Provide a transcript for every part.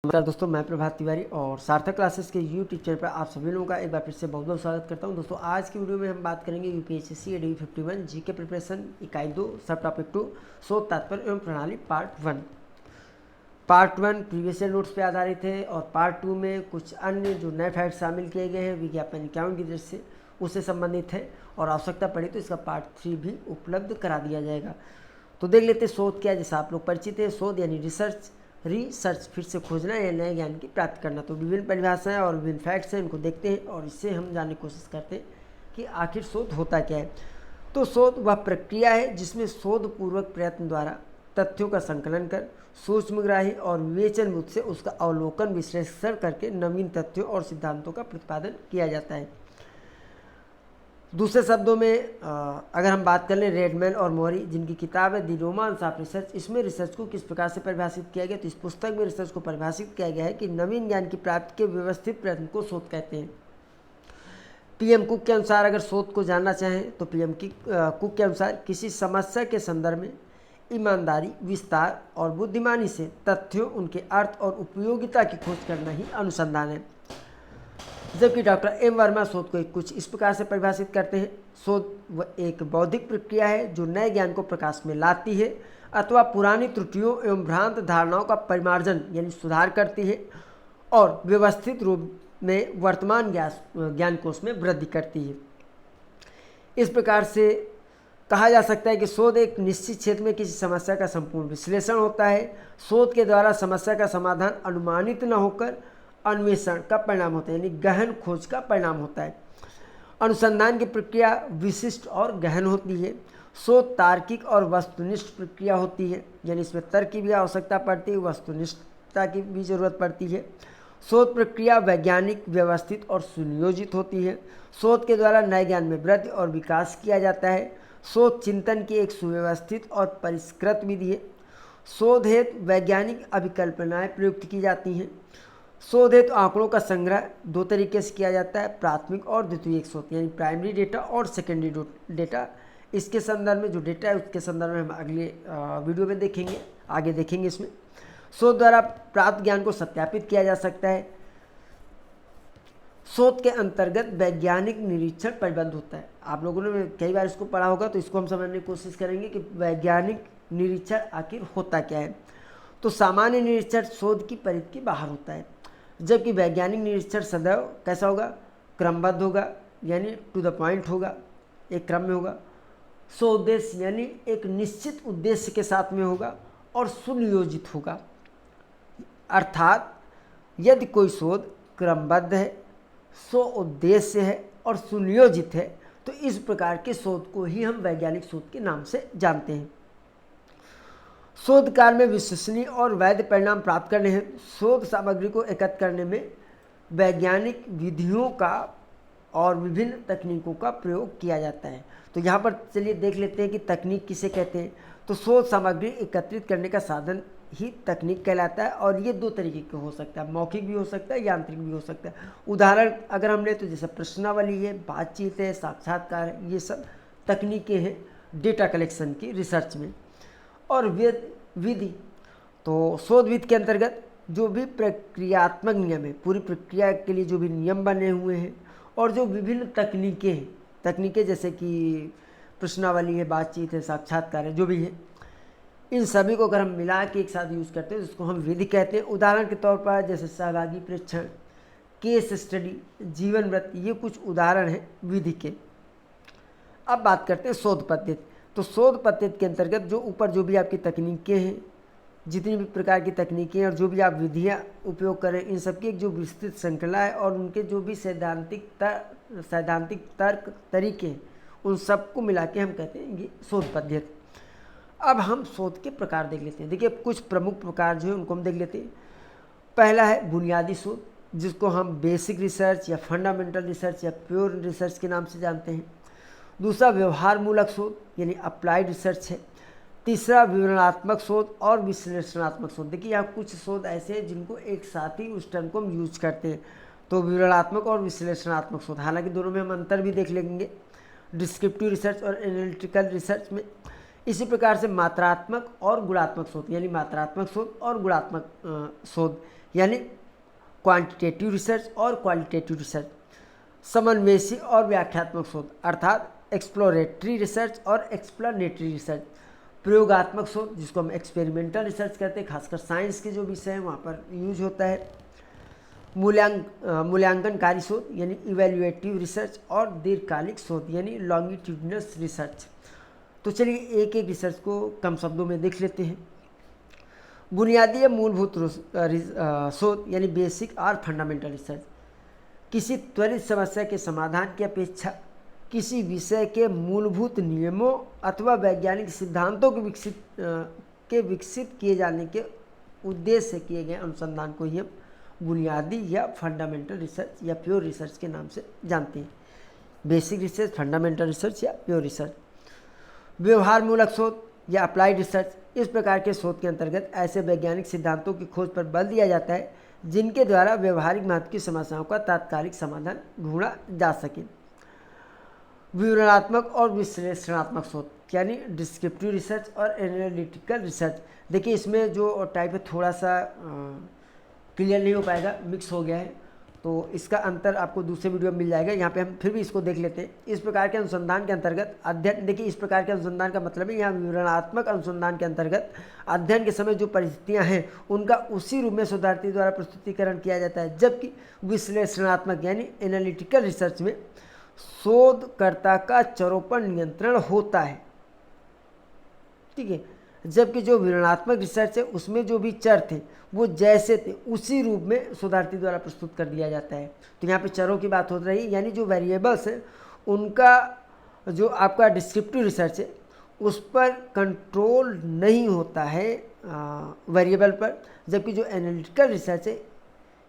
नमस्कार दोस्तों, मैं प्रभात तिवारी और सार्थक क्लासेस के यूट्यूब चैनल पर आप सभी लोगों का एक बार फिर से बहुत बहुत स्वागत करता हूं। दोस्तों आज की वीडियो में हम बात करेंगे यूपीएससी एडीवी 51 जीके प्रिपरेशन इकाई 2 सब टॉपिक 2 शोध तात्पर्य एवं प्रणाली part 1। Part 1 previous year notes पे आधारित है और पार्ट 2 में कुछ अन्य जो नए फैक्ट शामिल किए गए हैं विज्ञापन 51 की दृष्टि से उससे संबंधित है और आवश्यकता पड़ी तो इसका पार्ट 3 भी उपलब्ध करा दिया जाएगा। तो देख लेते शोध क्या है। जैसा आप लोग परिचित है, शोध यानी रिसर्च फिर से खोजना या नए ज्ञान की प्राप्ति करना। तो विभिन्न परिभाषाएं और विभिन्न फैक्ट्स हैं, इनको देखते हैं और इससे हम जानने की कोशिश करते हैं कि आखिर शोध होता क्या है। तो शोध वह प्रक्रिया है जिसमें शोध पूर्वक प्रयत्न द्वारा तथ्यों का संकलन कर सूक्ष्मग्राही और विवेचन बुद्धि से उसका अवलोकन विश्लेषण करके नवीन तथ्यों और सिद्धांतों का प्रतिपादन किया जाता है। दूसरे शब्दों में अगर हम बात कर लें रेडमैन और मोरी जिनकी किताब है द रोमांस ऑफ रिसर्च, इसमें रिसर्च को किस प्रकार से परिभाषित किया गया। तो इस पुस्तक में रिसर्च को परिभाषित किया गया है कि नवीन ज्ञान की प्राप्ति के व्यवस्थित प्रयत्न को शोध कहते हैं। पीएम कुक के अनुसार अगर शोध को जानना चाहें तो पीएम कुक के अनुसार किसी समस्या के संदर्भ में ईमानदारी, विस्तार और बुद्धिमानी से तथ्यों, उनके अर्थ और उपयोगिता की खोज करना ही अनुसंधान है। जबकि डॉक्टर एम वर्मा शोध को कुछ इस प्रकार से परिभाषित करते हैं। शोध एक बौद्धिक प्रक्रिया है जो नए ज्ञान को प्रकाश में लाती है अथवा पुरानी त्रुटियों एवं भ्रांत धारणाओं का परिमार्जन यानी सुधार करती है और व्यवस्थित रूप में वर्तमान ज्ञान कोश में वृद्धि करती है। इस प्रकार से कहा जा सकता है कि शोध एक निश्चित क्षेत्र में किसी समस्या का संपूर्ण विश्लेषण होता है। शोध के द्वारा समस्या का समाधान अनुमानित न होकर अन्वेषण का परिणाम होता है, यानी गहन खोज का परिणाम होता है। अनुसंधान की प्रक्रिया विशिष्ट और गहन होती है। शोध तार्किक और वस्तुनिष्ठ प्रक्रिया होती है, यानी इसमें तर्क की भी आवश्यकता पड़ती है, वस्तुनिष्ठता की भी जरूरत पड़ती है। शोध प्रक्रिया वैज्ञानिक, व्यवस्थित और सुनियोजित होती है। शोध के द्वारा नए ज्ञान में वृद्धि और विकास किया जाता है। शोध चिंतन की एक सुव्यवस्थित और परिष्कृत विधि है। शोध हेतु वैज्ञानिक अभिकल्पनाएं प्रयुक्त की जाती हैं। शोध हेतु आंकड़ों का संग्रह दो तरीके से किया जाता है, प्राथमिक और द्वितीयक शोध, यानी प्राइमरी डेटा और सेकेंडरी डेटा। इसके संदर्भ में जो डेटा है उसके संदर्भ में हम अगले वीडियो में देखेंगे, आगे देखेंगे। इसमें शोध द्वारा प्राप्त ज्ञान को सत्यापित किया जा सकता है। शोध के अंतर्गत वैज्ञानिक निरीक्षण परिबद्ध होता है। आप लोगों ने कई बार इसको पढ़ा होगा तो इसको हम समझने की कोशिश करेंगे कि वैज्ञानिक निरीक्षण आखिर होता क्या है। तो सामान्य निरीक्षण शोध की परिधि के बाहर होता है, जबकि वैज्ञानिक निरीक्षण सदैव कैसा होगा, क्रमबद्ध होगा, यानी टू द पॉइंट होगा, एक क्रम में होगा। उद्देश्य यानी एक निश्चित उद्देश्य के साथ में होगा और सुनियोजित होगा। अर्थात यदि कोई शोध क्रमबद्ध है, उद्देश्य है और सुनियोजित है तो इस प्रकार के शोध को ही हम वैज्ञानिक शोध के नाम से जानते हैं। शोध कार्य में विश्वसनीय और वैध परिणाम प्राप्त करने हैं शोध सामग्री को एकत्र करने में वैज्ञानिक विधियों का और विभिन्न तकनीकों का प्रयोग किया जाता है। तो यहाँ पर चलिए देख लेते हैं कि तकनीक किसे कहते हैं। तो शोध सामग्री एकत्रित करने का साधन ही तकनीक कहलाता है और ये दो तरीके का हो सकता है, मौखिक भी हो सकता है, यांत्रिक भी हो सकता है। उदाहरण अगर हम ले तो जैसे प्रश्नावली है, बातचीत है, साक्षात्कार है, ये सब तकनीकें हैं डेटा कलेक्शन की रिसर्च में। और विधि, तो शोध विधि के अंतर्गत जो भी प्रक्रियात्मक नियम है, पूरी प्रक्रिया के लिए जो भी नियम बने हुए हैं और जो विभिन्न तकनीकें हैं, तकनीकें जैसे कि प्रश्नावली है, बातचीत है, साक्षात्कार है, जो भी है, इन सभी को अगर हम मिला के एक साथ यूज़ करते हैं तो उसको हम विधि कहते हैं। उदाहरण के तौर पर जैसे सहभागी परीक्षण, केस स्टडी, जीवन व्रत, ये कुछ उदाहरण हैं विधि के। अब बात करते हैं शोध पद्धति। तो शोध पद्धति के अंतर्गत जो ऊपर जो भी आपकी तकनीकें हैं, जितनी भी प्रकार की तकनीकें और जो भी आप विधियां उपयोग करें, इन सबकी एक जो विस्तृत श्रृंखला है और उनके जो भी सैद्धांतिक तर्क तरीके हैं, उन सबको मिला के हम कहते हैं ये शोध पद्धति। अब हम शोध के प्रकार देख लेते हैं। देखिए कुछ प्रमुख प्रकार जो है उनको हम देख लेते हैं। पहला है बुनियादी शोध, जिसको हम बेसिक रिसर्च या फंडामेंटल रिसर्च या प्योर रिसर्च के नाम से जानते हैं। दूसरा व्यवहार मूलक शोध यानी अप्लाइड रिसर्च है। तीसरा विवरणात्मक शोध और विश्लेषणात्मक शोध। देखिए यहाँ कुछ शोध ऐसे हैं जिनको एक साथ ही उस टर्म को हम यूज करते हैं। तो विवरणात्मक और विश्लेषणात्मक शोध, हालांकि दोनों में हम अंतर भी देख लेंगे डिस्क्रिप्टिव रिसर्च और एनालिटिकल रिसर्च में। इसी प्रकार से मात्रात्मक और गुणात्मक शोध, यानी मात्रात्मक शोध और गुणात्मक शोध, यानी क्वांटिटेटिव रिसर्च और क्वालिटेटिव रिसर्च। समन्वयसी और व्याख्यात्मक शोध अर्थात एक्सप्लोरेटरी रिसर्च और एक्सप्लेनेटरी रिसर्च। प्रयोगात्मक शोध जिसको हम एक्सपेरिमेंटल रिसर्च कहते हैं, खासकर साइंस के जो विषय हैं वहाँ पर यूज होता है। मूल्यांकनकारी शोध यानी इवेल्युएटिव रिसर्च और दीर्घकालिक शोध यानी लॉन्गिट्यूडिनस रिसर्च। तो चलिए एक एक रिसर्च को कम शब्दों में देख लेते हैं। बुनियादी या मूलभूत शोध यानी बेसिक और फंडामेंटल रिसर्च। किसी त्वरित समस्या के समाधान की अपेक्षा किसी विषय के मूलभूत नियमों अथवा वैज्ञानिक सिद्धांतों के विकसित किए जाने के उद्देश्य से किए गए अनुसंधान को ही हम बुनियादी या फंडामेंटल रिसर्च या प्योर रिसर्च के नाम से जानते हैं। बेसिक रिसर्च, फंडामेंटल रिसर्च या प्योर रिसर्च। व्यवहार मूलक शोध या अप्लाइड रिसर्च। इस प्रकार के शोध के अंतर्गत ऐसे वैज्ञानिक सिद्धांतों की खोज पर बल दिया जाता है जिनके द्वारा व्यवहारिक महत्व की समस्याओं का तात्कालिक समाधान ढूंढा जा सके। विवरणात्मक और विश्लेषणात्मक शोध यानी डिस्क्रिप्टिव रिसर्च और एनालिटिकल रिसर्च। देखिए इसमें जो टाइप है थोड़ा सा क्लियर नहीं हो पाएगा, मिक्स हो गया है, तो इसका अंतर आपको दूसरे वीडियो में मिल जाएगा। यहाँ पे हम फिर भी इसको देख लेते हैं। इस प्रकार के अनुसंधान के अंतर्गत अध्ययन, देखिए इस प्रकार के अनुसंधान का मतलब है यहाँ विवरणात्मक अनुसंधान के अंतर्गत अध्ययन के समय जो परिस्थितियाँ हैं उनका उसी रूप में शोधार्थी द्वारा प्रस्तुतिकरण किया जाता है, जबकि विश्लेषणात्मक यानी एनालिटिकल रिसर्च में शोधकर्ता का चरों पर नियंत्रण होता है। ठीक है, जबकि जो विवरणात्मक रिसर्च है उसमें जो भी चर थे वो जैसे थे उसी रूप में शोधार्थी द्वारा प्रस्तुत कर दिया जाता है। तो यहाँ पे चरों की बात हो रही है, यानी जो वेरिएबल्स हैं उनका जो आपका डिस्क्रिप्टिव रिसर्च है उस पर कंट्रोल नहीं होता है वेरिएबल पर, जबकि जो एनालिटिकल रिसर्च है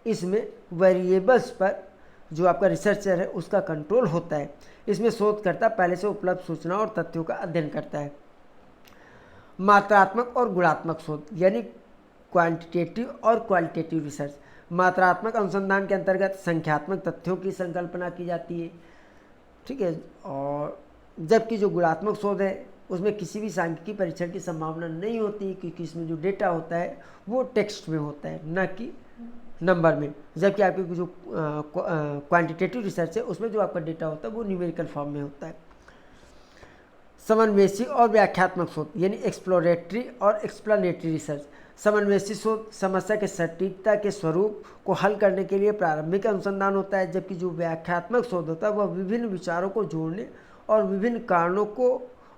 इसमें वेरिएबल्स पर जो आपका रिसर्चर है उसका कंट्रोल होता है। इसमें शोधकर्ता पहले से उपलब्ध सूचनाओं और तथ्यों का अध्ययन करता है। मात्रात्मक और गुणात्मक शोध यानी क्वांटिटेटिव और क्वालिटेटिव रिसर्च। मात्रात्मक अनुसंधान के अंतर्गत संख्यात्मक तथ्यों की संकल्पना की जाती है, ठीक है, और जबकि जो गुणात्मक शोध है उसमें किसी भी सांख्यिकी परीक्षण की संभावना नहीं होती, क्योंकि इसमें जो डेटा होता है वो टेक्स्ट में होता है न कि नंबर में। जबकि आपकी जो क्वांटिटेटिव रिसर्च है उसमें जो आपका डेटा होता है वो न्यूमेरिकल फॉर्म में होता है। समन्वयसी और व्याख्यात्मक शोध यानी एक्सप्लोरेटरी और एक्सप्लेनेटरी रिसर्च। समन्वयसी शोध समस्या के सटीकता के स्वरूप को हल करने के लिए प्रारंभिक अनुसंधान होता है, जबकि जो व्याख्यात्मक शोध होता है वह विभिन्न विचारों को जोड़ने और विभिन्न कारणों को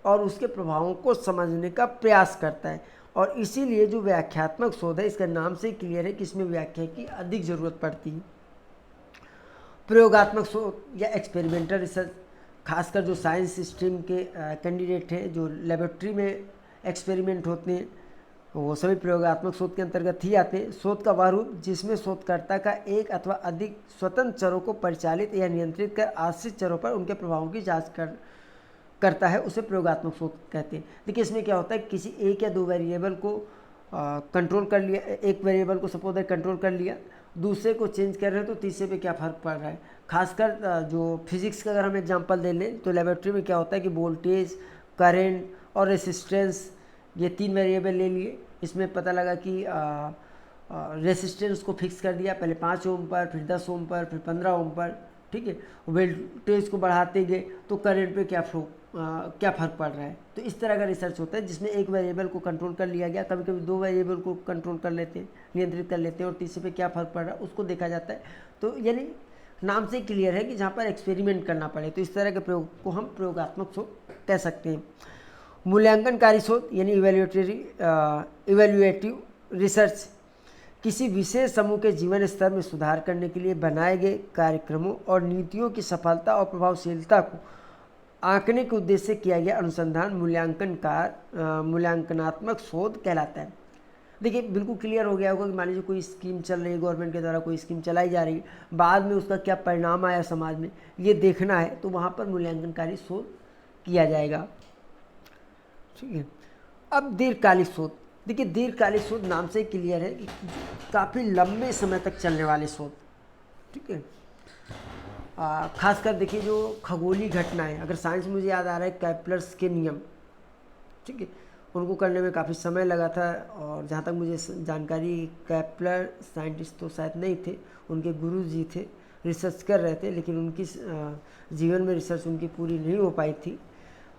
और उसके प्रभावों को समझने का प्रयास करता है। और इसीलिए जो व्याख्यात्मक शोध है इसका नाम से क्लियर है कि इसमें व्याख्या की अधिक ज़रूरत पड़ती है। प्रयोगात्मक शोध या एक्सपेरिमेंटल रिसर्च, खासकर जो साइंस स्ट्रीम के कैंडिडेट हैं जो लेबोरेटरी में एक्सपेरिमेंट होते हैं वो सभी प्रयोगात्मक शोध के अंतर्गत ही आते हैं। शोध का वह रूप जिसमें शोधकर्ता का एक अथवा अधिक स्वतंत्र चरों को परिचालित या नियंत्रित कर आश्रित चरों पर उनके प्रभावों की जांच करता है, उसे प्रयोगात्मक शोध कहते हैं। देखिए इसमें क्या होता है, किसी एक या दो वेरिएबल को कंट्रोल कर लिया, एक वेरिएबल को सपोज दैट कंट्रोल कर लिया, दूसरे को चेंज कर रहे हैं तो तीसरे पे क्या फ़र्क पड़ रहा है। खासकर जो फिजिक्स का अगर हम एग्जांपल दे लें तो लेबोरेटरी में क्या होता है कि वोल्टेज, करंट और रेसिस्टेंस ये तीन वेरिएबल ले लिए। इसमें पता लगा कि रेसिस्टेंस को फिक्स कर दिया, पहले 5 ओम पर, फिर 10 ओम पर, फिर 15 ओम पर, ठीक है। वोल्टेज को बढ़ाते गए तो करंट पे क्या फ़र्क पड़ रहा है। तो इस तरह का रिसर्च होता है जिसमें एक वेरिएबल को कंट्रोल कर लिया गया, कभी कभी दो वेरिएबल को कंट्रोल कर लेते हैं, नियंत्रित कर लेते हैं, और तीसरे पे क्या फ़र्क पड़ रहा है उसको देखा जाता है। तो यानी नाम से क्लियर है कि जहाँ पर एक्सपेरिमेंट करना पड़े, तो इस तरह के प्रयोग को हम प्रयोगात्मक शोध कह सकते हैं। मूल्यांकनकारी शोध यानी इवेल्युएटिव रिसर्च, किसी विशेष समूह के जीवन स्तर में सुधार करने के लिए बनाए गए कार्यक्रमों और नीतियों की सफलता और प्रभावशीलता को आंकने के उद्देश्य से किया गया अनुसंधान मूल्यांकनात्मक शोध कहलाता है। देखिए बिल्कुल क्लियर हो गया होगा कि मान लीजिए कोई स्कीम चल रही है, गवर्नमेंट के द्वारा कोई स्कीम चलाई जा रही है, बाद में उसका क्या परिणाम आया समाज में ये देखना है, तो वहाँ पर मूल्यांकनकारी शोध किया जाएगा, ठीक है। अब दीर्घकालिक शोध, देखिए दीर्घकालिक शोध नाम से क्लियर है कि काफ़ी लंबे समय तक चलने वाले शोध, ठीक है। खासकर देखिए जो खगोलीय घटनाएं, अगर साइंस मुझे याद आ रहा है कैप्लर्स के नियम, ठीक है, उनको करने में काफ़ी समय लगा था। और जहाँ तक मुझे जानकारी, केपलर साइंटिस्ट तो शायद नहीं थे, उनके गुरु जी थे, रिसर्च कर रहे थे, लेकिन उनकी जीवन में रिसर्च उनकी पूरी नहीं हो पाई थी।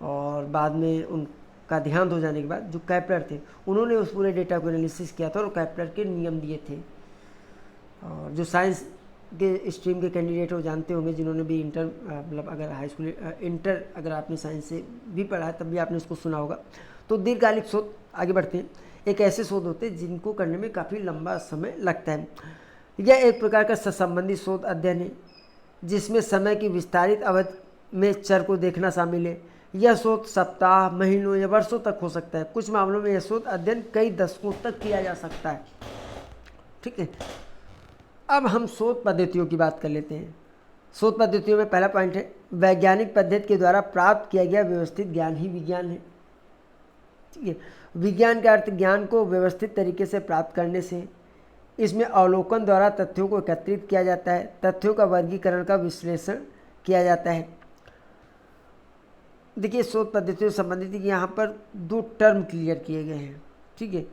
और बाद में उनका देहांत हो जाने के बाद जो केपलर थे उन्होंने उस पूरे डेटा को एनालिसिस किया था और केपलर के नियम दिए थे। और जो साइंस के स्ट्रीम के कैंडिडेट हो जानते होंगे, जिन्होंने भी इंटर मतलब अगर हाई स्कूल इंटर अगर आपने साइंस से भी पढ़ा है तब भी आपने इसको सुना होगा। तो दीर्घकालिक शोध, आगे बढ़ते हैं, एक ऐसे शोध होते हैं जिनको करने में काफ़ी लंबा समय लगता है। यह एक प्रकार का सहसंबंधी शोध अध्ययन है जिसमें समय की विस्तारित अवधि में चर को देखना शामिल है। यह शोध सप्ताह, महीनों या वर्षों तक हो सकता है। कुछ मामलों में यह शोध अध्ययन कई दशकों तक किया जा सकता है। ठीक है, अब हम शोध पद्धतियों की बात कर लेते हैं। शोध पद्धतियों में पहला पॉइंट है, वैज्ञानिक पद्धति के द्वारा प्राप्त किया गया व्यवस्थित ज्ञान ही विज्ञान है। ठीक है, विज्ञान का अर्थ ज्ञान को व्यवस्थित तरीके से प्राप्त करने से। इसमें अवलोकन द्वारा तथ्यों को एकत्रित किया जाता है, तथ्यों का वर्गीकरण का विश्लेषण किया जाता है। देखिए, शोध पद्धतियों से संबंधित यहाँ पर दो टर्म क्लियर किए गए हैं। ठीक है,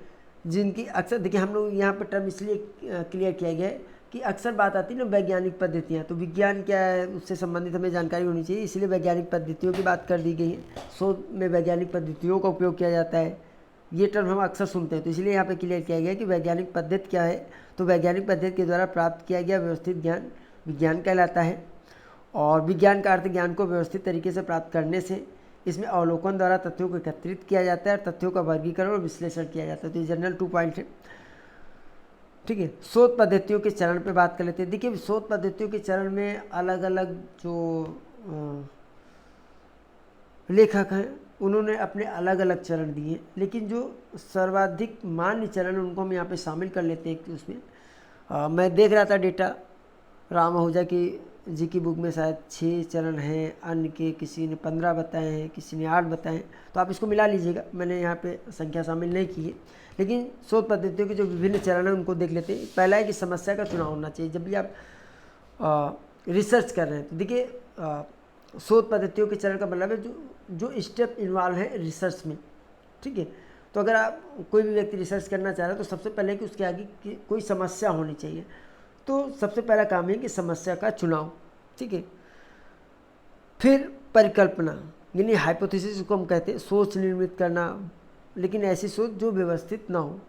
जिनकी अक्सर, देखिए हम लोग यहाँ पर टर्म इसलिए क्लियर किया गया है कि अक्सर बात आती है ना वैज्ञानिक पद्धतियाँ, तो विज्ञान क्या है उससे संबंधित हमें जानकारी होनी चाहिए, इसलिए वैज्ञानिक पद्धतियों की बात कर दी गई है। शोध में वैज्ञानिक पद्धतियों का उपयोग किया जाता है, ये टर्म हम अक्सर सुनते हैं, तो इसलिए यहाँ पे क्लियर किया गया कि वैज्ञानिक पद्धति क्या है। तो वैज्ञानिक पद्धति के द्वारा प्राप्त किया गया व्यवस्थित ज्ञान विज्ञान कहलाता है। और विज्ञान का अर्थ ज्ञान को व्यवस्थित तरीके से प्राप्त करने से। इसमें अवलोकन द्वारा तथ्यों को एकत्रित किया जाता है और तथ्यों का वर्गीकरण और विश्लेषण किया जाता है। तो ये जनरल 2 पॉइंट है। ठीक है, शोध पद्धतियों के चरण पे बात कर लेते हैं। देखिए, शोध पद्धतियों के चरण में अलग अलग जो लेखक हैं उन्होंने अपने अलग अलग चरण दिए, लेकिन जो सर्वाधिक मान्य चरण उनको हम यहाँ पे शामिल कर लेते हैं। कि उसमें मैं देख रहा था डेटा, राम आहूजा जी की बुक में शायद 6 चरण हैं, अन्य के किसी ने 15 बताए हैं, किसी ने 8 बताए हैं, तो आप इसको मिला लीजिएगा, मैंने यहाँ पे संख्या शामिल नहीं की है। लेकिन शोध पद्धतियों के जो विभिन्न चरण हैं उनको देख लेते हैं। पहला है कि समस्या का चुनाव होना चाहिए। जब भी आप रिसर्च कर रहे हैं तो देखिए, शोध पद्धतियों के चरण का मतलब है जो स्टेप इन्वॉल्व है रिसर्च में। ठीक है, तो अगर आप कोई भी व्यक्ति रिसर्च करना चाह रहा है तो सबसे पहले कि उसके आगे की कोई समस्या होनी चाहिए। तो सबसे पहला काम है कि समस्या का चुनाव। ठीक है, फिर परिकल्पना यानी हाइपोथेसिस को हम कहते हैं, सोच निर्मित करना, लेकिन ऐसी सोच जो व्यवस्थित ना हो।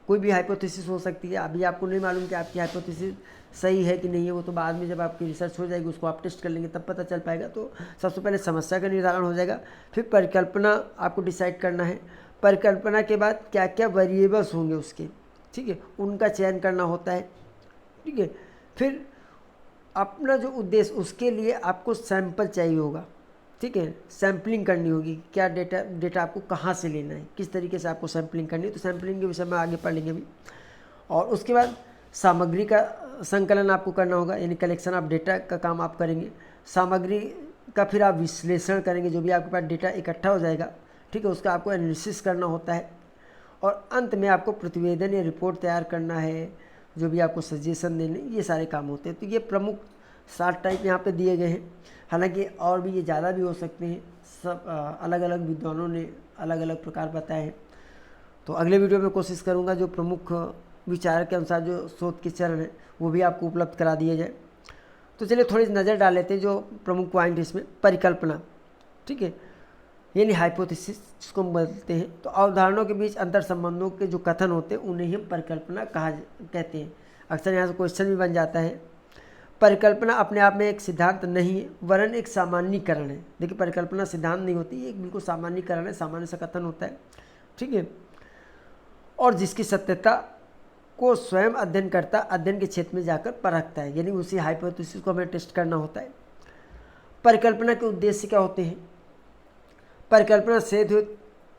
कोई भी हाइपोथेसिस हो सकती है, अभी आपको नहीं मालूम कि आपकी हाइपोथेसिस सही है कि नहीं है, वो तो बाद में जब आपकी रिसर्च हो जाएगी उसको आप टेस्ट कर लेंगे तब पता चल पाएगा। तो सबसे पहले समस्या का निर्धारण हो जाएगा, फिर परिकल्पना आपको डिसाइड करना है। परिकल्पना के बाद क्या क्या वेरिएबल्स होंगे उसके, ठीक है, उनका चयन करना होता है। ठीक है, फिर अपना जो उद्देश्य, उसके लिए आपको सैंपल चाहिए होगा। ठीक है, सैम्पलिंग करनी होगी, क्या डेटा आपको कहाँ से लेना है, किस तरीके से आपको सैम्पलिंग करनी है। तो सैम्पलिंग के विषय में आगे पढ़ लेंगे अभी। और उसके बाद सामग्री का संकलन आपको करना होगा, यानी कलेक्शन ऑफ डेटा का काम आप करेंगे। सामग्री का फिर आप विश्लेषण करेंगे, जो भी आपके पास डेटा इकट्ठा हो जाएगा, ठीक है, उसका आपको एनालिसिस करना होता है। और अंत में आपको प्रतिवेदन या रिपोर्ट तैयार करना है, जो भी आपको सजेशन देने, ये सारे काम होते हैं। तो ये प्रमुख 7 टाइप यहाँ पे दिए गए हैं। हालांकि और भी ये ज़्यादा भी हो सकते हैं, सब अलग अलग विद्वानों ने अलग अलग प्रकार बताए हैं। तो अगले वीडियो में कोशिश करूँगा जो प्रमुख विचार के अनुसार जो शोध के चरण हैं वो भी आपको उपलब्ध करा दिए जाए। तो चलिए थोड़ी नज़र डाल लेते हैं जो प्रमुख पॉइंट इसमें। परिकल्पना, ठीक है, यानी हाइपोथेसिस जिसको हम बोलते हैं। तो अवधारणाओं के बीच अंतर संबंधों के जो कथन होते हैं उन्हें हम परिकल्पना कहते हैं। अक्सर यहाँ से क्वेश्चन भी बन जाता है। परिकल्पना अपने आप में एक सिद्धांत नहीं है, वरन एक सामान्यीकरण है। देखिए, परिकल्पना सिद्धांत नहीं होती, ये एक बिल्कुल सामान्यीकरण है, सामान्य सा कथन होता है। ठीक है, और जिसकी सत्यता को स्वयं अध्ययनकर्ता अध्ययन के क्षेत्र में जाकर परखता है, यानी उसी हाइपोथेसिस को हमें टेस्ट करना होता है। परिकल्पना के उद्देश्य क्या होते हैं? परिकल्पना सेध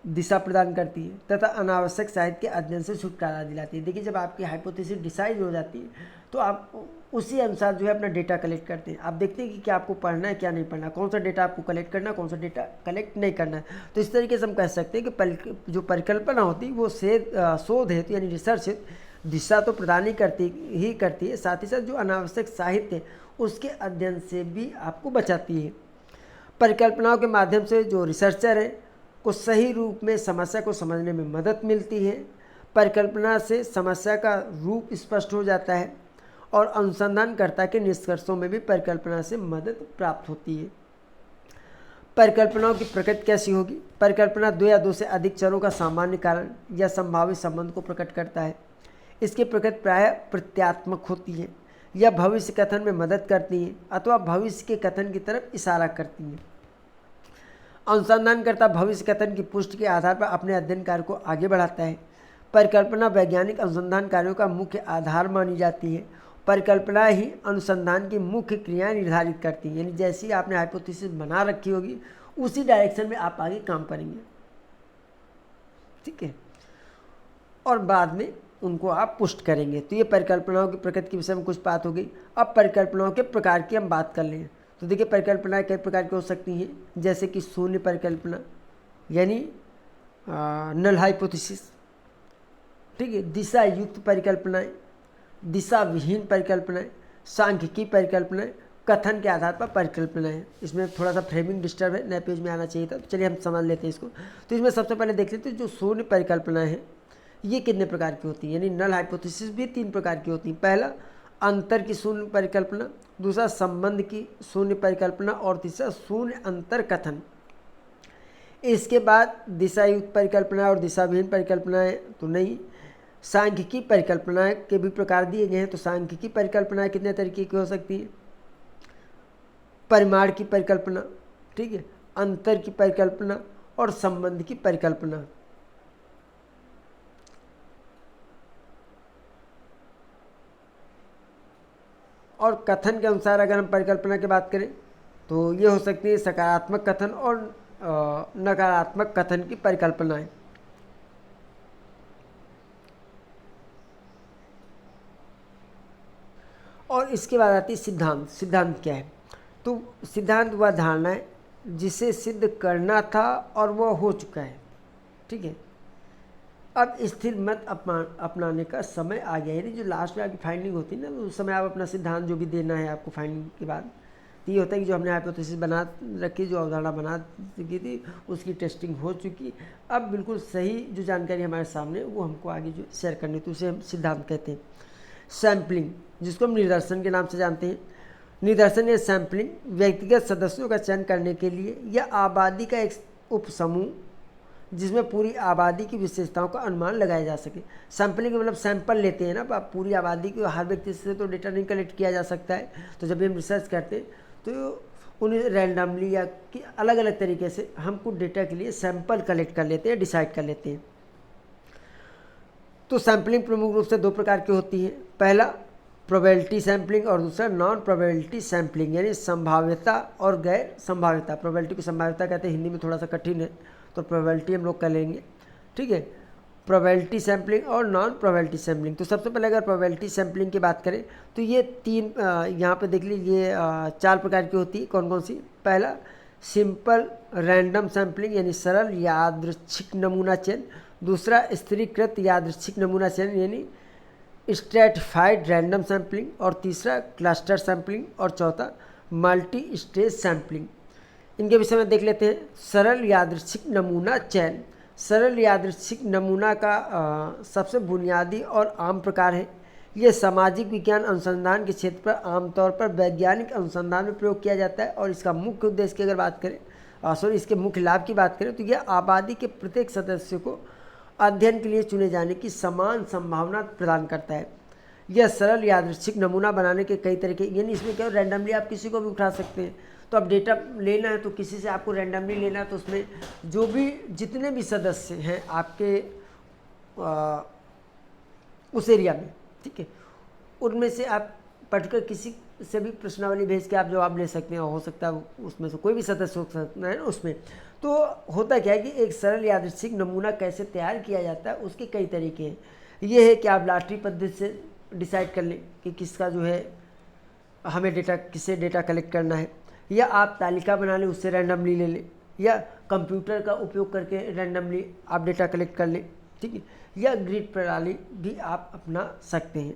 दिशा प्रदान करती है तथा अनावश्यक साहित्य के अध्ययन से छुटकारा दिलाती है। देखिए, जब आपकी हाइपोथेसिस डिसाइड हो जाती है तो आप उसी अनुसार जो है अपना डेटा कलेक्ट करते हैं। आप देखते हैं कि क्या आपको पढ़ना है, क्या नहीं पढ़ना, कौन सा डेटा आपको कलेक्ट करना है, कौन सा डेटा कलेक्ट नहीं करना है। तो इस तरीके से हम कह सकते हैं कि जो परिकल्पना होती है वो शोध हेतु यानी रिसर्च हेतु दिशा तो प्रदान ही करती है, साथ ही साथ जो अनावश्यक साहित्य है उसके अध्ययन से भी आपको बचाती है। परिकल्पनाओं के माध्यम से जो रिसर्चर है को सही रूप में समस्या को समझने में मदद मिलती है। परिकल्पना से समस्या का रूप स्पष्ट हो जाता है और अनुसंधानकर्ता के निष्कर्षों में भी परिकल्पना से मदद प्राप्त होती है। परिकल्पनाओं की प्रकृति कैसी होगी? परिकल्पना दो या दो से अधिक चरों का सामान्य कारण या संभावित संबंध को प्रकट करता है। इसकी प्रकृति प्रायः प्रत्यात्मक होती है या भविष्य कथन में मदद करती है अथवा भविष्य के कथन की तरफ इशारा करती है। अनुसंधानकर्ता भविष्य कथन की पुष्टि के आधार पर अपने अध्ययन कार्य को आगे बढ़ाता है। परिकल्पना वैज्ञानिक अनुसंधान कार्यों का मुख्य आधार मानी जाती है। परिकल्पना ही अनुसंधान की मुख्य क्रियाएं निर्धारित करती हैं, यानी जैसी आपने हाइपोथेसिस बना रखी होगी उसी डायरेक्शन में आप आगे काम करेंगे, ठीक है, और बाद में उनको आप पुष्ट करेंगे। तो ये परिकल्पनाओं की प्रकृति के विषय में कुछ बात हो गई। अब परिकल्पनाओं के प्रकार की हम बात कर लें तो देखिए परिकल्पनाएं कई प्रकार की हो सकती हैं, जैसे कि शून्य परिकल्पना यानी नल हाइपोथेसिस, ठीक है, दिशा युक्त परिकल्पनाएं, दिशा विहीन परिकल्पनाएं, सांख्यिकी परिकल्पनाएं, कथन के आधार पर परिकल्पनाएं। इसमें थोड़ा सा फ्रेमिंग डिस्टर्ब है, नए पेज में आना चाहिए था, तो चलिए हम समझ लेते हैं इसको। तो इसमें सबसे पहले देख लेते हैं जो शून्य परिकल्पनाएं हैं ये कितने प्रकार की होती हैं, यानी नल हाइपोथेसिस भी 3 प्रकार की होती हैं। पहला अंतर की शून्य परिकल्पना, दूसरा संबंध की शून्य परिकल्पना और तीसरा शून्य अंतर कथन। इसके बाद दिशायुक्त परिकल्पना और दिशाविहीन परिकल्पनाएं तो नहीं। सांख्यिकी परिकल्पनाएं के भी प्रकार दिए गए हैं। तो सांख्यिकी परिकल्पनाएं कितने तरीके की हो सकती है? परिमाण की परिकल्पना, ठीक है, अंतर की परिकल्पना और संबंध की परिकल्पना। और कथन के अनुसार अगर हम परिकल्पना की बात करें तो ये हो सकती है सकारात्मक कथन और नकारात्मक कथन की परिकल्पनाएं। और इसके बाद आती है सिद्धांत। सिद्धांत क्या है? तो सिद्धांत वह धारणा है जिसे सिद्ध करना था और वह हो चुका है, ठीक है। अब स्थिर मत अपनाने का समय आ गया, यानी जो लास्ट में आपकी फाइंडिंग होती है ना, उस समय आप अपना सिद्धांत जो भी देना है आपको फाइंडिंग के बाद, तो ये होता है कि जो हमने हाइपोथेसिस बना रखी, जो अवधारणा बना चुकी थी, उसकी टेस्टिंग हो चुकी, अब बिल्कुल सही जो जानकारी हमारे सामने वो हमको आगे जो शेयर करनी, तो उसे हम सिद्धांत कहते हैं। सैम्पलिंग, जिसको हम निदर्शन के नाम से जानते हैं। निदर्शन या सैम्पलिंग व्यक्तिगत सदस्यों का चयन करने के लिए या आबादी का एक उपसमूह जिसमें पूरी आबादी की विशेषताओं का अनुमान लगाया जा सके। सैम्पलिंग मतलब सैंपल लेते हैं ना, आप पूरी आबादी को, हर व्यक्ति से तो डेटा नहीं कलेक्ट किया जा सकता है। तो जब भी हम रिसर्च करते हैं तो उन्हें रैंडमली या कि अलग अलग तरीके से हम कुछ डेटा के लिए सैंपल कलेक्ट कर लेते हैं, डिसाइड कर लेते हैं। तो सैम्पलिंग प्रमुख रूप से 2 प्रकार की होती है। पहला प्रोबेबिलिटी सैम्पलिंग और दूसरा नॉन प्रोबेबिलिटी सैम्पलिंग, यानी संभाव्यता और गैर संभाव्यता। प्रोबेबिलिटी को संभाव्यता कहते हैं, हिंदी में थोड़ा सा कठिन है तो प्रोबेबिलिटी हम लोग कर लेंगे, ठीक है। प्रोबेबिलिटी सैम्पलिंग और नॉन प्रोबेबिलिटी सैम्पलिंग। तो सबसे पहले अगर प्रोबेबिलिटी सैम्पलिंग की बात करें तो ये 3 यहाँ पे देख लीजिए 4 प्रकार की होती है। कौन कौन सी? पहला सिंपल रैंडम सैम्पलिंग यानी सरल यादृच्छिक नमूना चयन, दूसरा स्थिरीकृत यादृच्छिक नमूना चयन यानी स्ट्रैटिफाइड रैंडम सैम्पलिंग, और तीसरा क्लस्टर सैम्पलिंग, और चौथा मल्टी स्टेज सैम्पलिंग। इनके विषय में देख लेते हैं। सरल यादृच्छिक नमूना चयन। सरल यादृच्छिक नमूना का सबसे बुनियादी और आम प्रकार है। यह सामाजिक विज्ञान अनुसंधान के क्षेत्र पर आमतौर पर वैज्ञानिक अनुसंधान में प्रयोग किया जाता है और इसका मुख्य उद्देश्य की अगर बात करें इसके मुख्य लाभ की बात करें तो यह आबादी के प्रत्येक सदस्य को अध्ययन के लिए चुने जाने की समान संभावना प्रदान करता है। यह सरल यादृच्छिक नमूना बनाने के कई तरीके, यानी इसमें क्या रैंडमली आप किसी को भी उठा सकते हैं। तो अब डेटा लेना है तो किसी से आपको रैंडमली लेना है, तो उसमें जो भी जितने भी सदस्य हैं आपके उस एरिया में, ठीक है, उनमें से आप पर्टिकुलर किसी से भी प्रश्नावली भेज के आप जवाब ले सकते हैं, और हो सकता है उसमें से कोई भी सदस्य हो सकता है ना उसमें। तो होता क्या है कि एक सरल यादृच्छिक नमूना कैसे तैयार किया जाता है उसके कई तरीके हैं। ये है कि आप लॉटरी पद्धति से डिसाइड कर लें कि किसका जो है हमें किससे डेटा कलेक्ट करना है, या आप तालिका बना लें उससे रैंडमली ले लें, या कंप्यूटर का उपयोग करके रैंडमली आप डेटा कलेक्ट कर लें, ठीक है, या ग्रिड प्रणाली भी आप अपना सकते हैं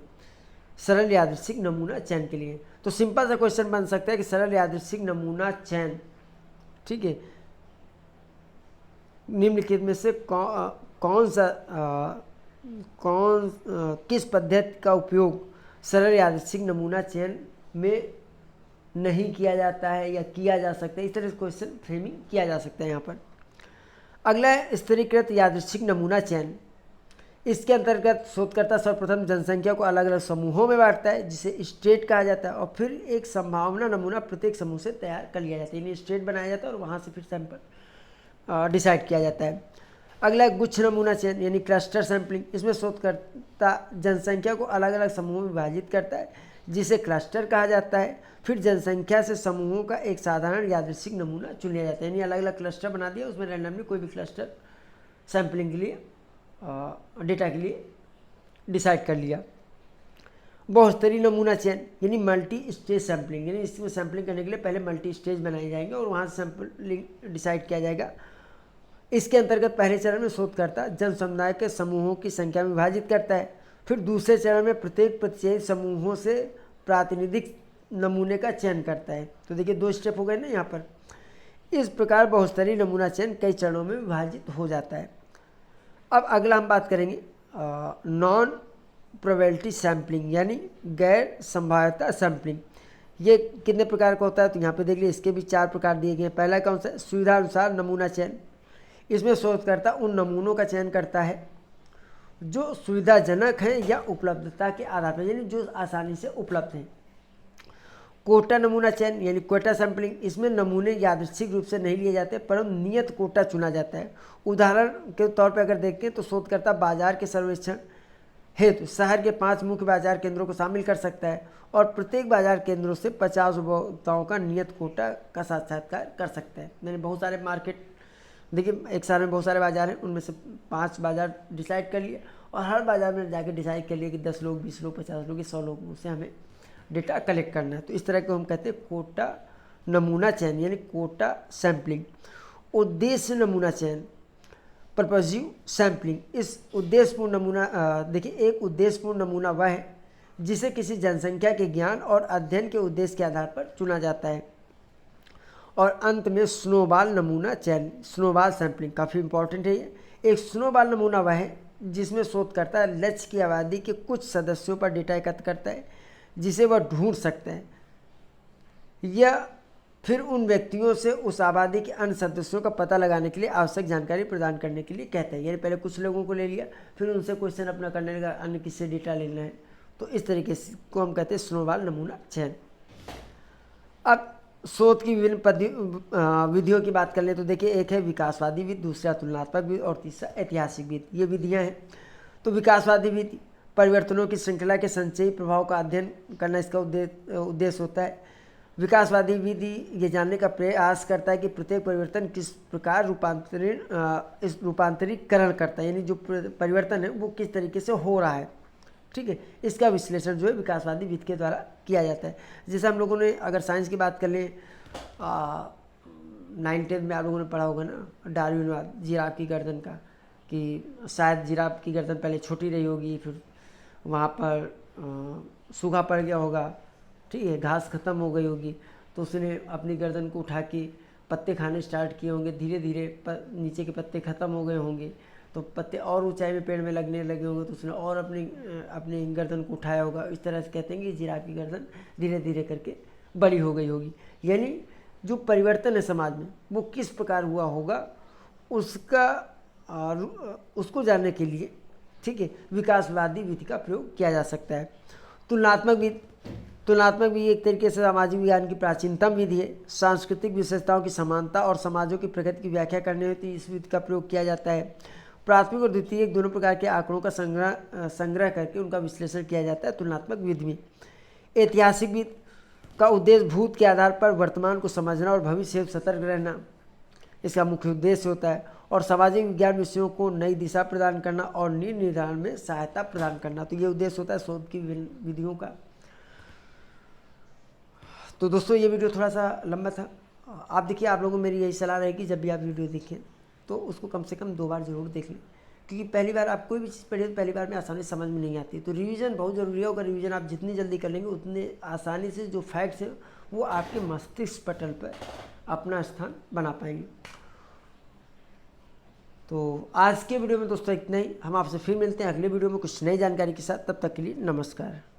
सरल यादृच्छिक नमूना चयन के लिए। तो सिंपल सा क्वेश्चन बन सकता है कि सरल यादृच्छिक नमूना चयन, ठीक है, निम्नलिखित में से किस पद्धति का उपयोग सरल यादृच्छिक नमूना चयन में नहीं किया जाता है या किया जा सकता है। इस तरह से क्वेश्चन फ्रेमिंग किया जा सकता है यहाँ पर। अगला है स्तरीकृत यादृच्छिक नमूना चयन। इसके अंतर्गत शोधकर्ता सर्वप्रथम जनसंख्या को अलग अलग समूहों में बांटता है जिसे स्टेट कहा जाता है, और फिर एक संभावना नमूना प्रत्येक समूह से तैयार कर लिया जाता है, यानी स्टेट बनाया जाता है और वहाँ से फिर सैंपल डिसाइड किया जाता है। अगला है गुच्छ नमूना चयन यानी क्लस्टर सैंपलिंग। इसमें शोधकर्ता जनसंख्या को अलग अलग समूहों में विभाजित करता है जिसे क्लस्टर कहा जाता है। फिर जनसंख्या से समूहों का एक साधारण यादृच्छिक नमूना चुन लिया जाता है, यानी अलग अलग क्लस्टर बना दिया, उसमें रैंडमली कोई भी क्लस्टर सैंपलिंग के लिए डेटा के लिए डिसाइड कर लिया। बहुस्तरीय नमूना चयन यानी मल्टी स्टेज सैंपलिंग, यानी इसमें सैंपलिंग करने के लिए पहले मल्टी स्टेज बनाए जाएंगे और वहाँ से सैंपलिंग डिसाइड किया जाएगा। इसके अंतर्गत पहले चरण में शोधकर्ता जन समुदाय के समूहों की संख्या में विभाजित करता है। फिर दूसरे चरण में प्रत्येक प्रतिच्छेद समूहों से प्रातिनिधिक नमूने का चयन करता है। तो देखिए 2 स्टेप हो गए ना यहाँ पर। इस प्रकार बहुस्तरीय नमूना चयन कई चरणों में विभाजित हो जाता है। अब अगला हम बात करेंगे नॉन प्रोबेबिलिटी सैंपलिंग यानी गैर संभाव्यता सैंपलिंग। ये कितने प्रकार का होता है तो यहाँ पे देख लीजिए, इसके भी 4 प्रकार दिए गए हैं। पहला कौन सा? सुविधा अनुसार नमूना चयन। इसमें शोधकर्ता उन नमूनों का चयन करता है जो सुविधाजनक हैं या उपलब्धता के आधार पर, यानी जो आसानी से उपलब्ध हैं। कोटा नमूना चयन यानी कोटा सैंपलिंग। इसमें नमूने यादृच्छिक रूप से नहीं लिए जाते परंतु नियत कोटा चुना जाता है। उदाहरण के तौर पर अगर देखें तो शोधकर्ता बाजार के सर्वेक्षण हेतु शहर के 5 मुख्य बाजार केंद्रों को शामिल कर सकता है और प्रत्येक बाजार केंद्रों से 50 उपभोक्ताओं का नियत कोटा का साक्षात्कार कर सकता है। यानी बहुत सारे मार्केट, देखिए एक शहर में बहुत सारे बाजार हैं, उनमें से 5 बाजार डिसाइड कर लिए और हर बाजार में जाके डिसाइड कर लिए कि 10 लोग, 20 लोग, 50 लोग, 100 लोग से हमें डेटा कलेक्ट करना है। तो इस तरह को हम कहते हैं कोटा नमूना चयन यानी कोटा सैंपलिंग। उद्देश्य नमूना चयन पर्पजिव सैंपलिंग। इस उद्देश्यपूर्ण नमूना देखिए, एक उद्देश्यपूर्ण नमूना वह है जिसे किसी जनसंख्या के ज्ञान और अध्ययन के उद्देश्य के आधार पर चुना जाता है। और अंत में स्नोबॉल नमूना चयन, स्नोबॉल सैंपलिंग काफ़ी इंपॉर्टेंट है ये। एक स्नोबॉल नमूना वह है जिसमें शोधकर्ता लक्ष्य की आबादी के कुछ सदस्यों पर डेटा एकत्र करता है जिसे वह ढूंढ सकते हैं, या फिर उन व्यक्तियों से उस आबादी के अन्य सदस्यों का पता लगाने के लिए आवश्यक जानकारी प्रदान करने के लिए कहते हैं। यानी पहले कुछ लोगों को ले लिया, फिर उनसे क्वेश्चन अपना करने लगा, अन्य किससे डेटा लेना है। तो इस तरीके से को हम कहते हैं स्नोबॉल नमूना चयन। अब शोध की विभिन्न विधियों की बात कर लें तो देखिए, एक है विकासवादी विधि, दूसरा तुलनात्मक विधि और तीसरा ऐतिहासिक विधि। ये विधियाँ हैं। तो विकासवादी विधि परिवर्तनों की श्रृंखला के संचयी प्रभाव का अध्ययन करना इसका उद्देश्य होता है। विकासवादी विधि ये जानने का प्रयास करता है कि प्रत्येक परिवर्तन किस प्रकार रूपांतरीकरण करता है, यानी जो परिवर्तन है वो किस तरीके से हो रहा है। ठीक है, इसका विश्लेषण जो है विकासवादी विधि के द्वारा किया जाता है। जैसे हम लोगों ने अगर साइंस की बात कर लें, 9th में आप लोगों ने पढ़ा होगा ना डार्विनवाद, जिराफ की गर्दन का, कि शायद जिराफ की गर्दन पहले छोटी रही होगी, फिर वहाँ पर सूखा पड़ गया होगा, ठीक है, घास खत्म हो गई होगी, तो उसने अपनी गर्दन को उठा के पत्ते खाने स्टार्ट किए होंगे। धीरे धीरे नीचे के पत्ते खत्म हो गए होंगे तो पत्ते और ऊंचाई में पेड़ में लगने लगे होंगे, तो उसने और अपनी गर्दन को उठाया होगा। इस तरह से कहते हैं कि जिराफ की गर्दन धीरे धीरे करके बड़ी हो गई होगी। यानी जो परिवर्तन है समाज में वो किस प्रकार हुआ होगा उसको जानने के लिए, ठीक है, विकासवादी विधि का प्रयोग किया जा सकता है। तुलनात्मक विधि एक तरीके से सामाजिक विज्ञान की प्राचीनतम विधि है। सांस्कृतिक विशेषताओं की समानता और समाजों की प्रगति की व्याख्या करने हेतु इस विधि का प्रयोग किया जाता है। प्राथमिक और द्वितीयक दोनों प्रकार के आंकड़ों का संग्रह करके उनका विश्लेषण किया जाता है तुलनात्मक विधि में। ऐतिहासिक विधि का उद्देश्य भूत के आधार पर वर्तमान को समझना और भविष्य से सतर्क रहना इसका मुख्य उद्देश्य होता है। और सामाजिक विज्ञान विषयों को नई दिशा प्रदान करना और नीति निर्धारण में सहायता प्रदान करना, तो ये उद्देश्य होता है शोध की विधियों का। तो दोस्तों ये वीडियो थोड़ा सा लंबा था। आप देखिए, आप लोगों को मेरी यही सलाह रहेगी जब भी आप वीडियो देखें तो उसको कम से कम 2 बार जरूर देख लें, क्योंकि पहली बार आप कोई भी चीज़ पढ़िए तो पहली बार में आसानी समझ में नहीं आती। तो रिवीजन बहुत ज़रूरी है। अगर रिवीजन आप जितनी जल्दी कर लेंगे उतने आसानी से जो फैक्ट्स हैं वो आपके मस्तिष्क पटल पर अपना स्थान बना पाएंगे। तो आज के वीडियो में दोस्तों इतना ही। हम आपसे फिर मिलते हैं अगले वीडियो में कुछ नई जानकारी के साथ। तब तक के लिए नमस्कार।